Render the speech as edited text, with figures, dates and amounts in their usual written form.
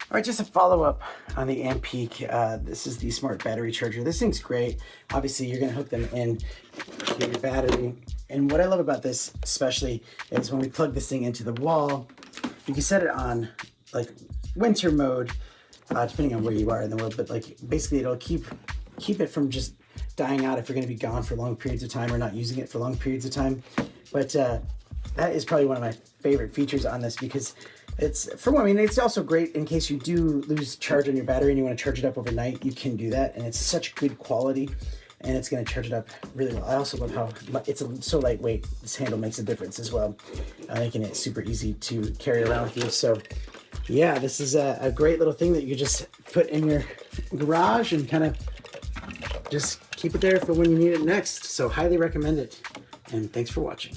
All right, just a follow-up on the Ampeak. This is the smart battery charger. This thing's great. Obviously, you're going to hook them in to your battery. And what I love about this especially is when we plug this thing into the wall, you can set it on like winter mode, depending on where you are in the world, but like basically it'll keep it from just dying out if you're going to be gone for long periods of time or not using it for long periods of time. But that is probably one of my favorite features on this because it's, for one, I mean, it's also great in case you do lose charge on your battery and you want to charge it up overnight, you can do that. And it's such good quality and it's going to charge it up really well. I also love how it's so lightweight. This handle makes a difference as well, making it super easy to carry around with you. So yeah, this is a great little thing that you just put in your garage and kind of just keep it there for when you need it next. So highly recommend it. And thanks for watching.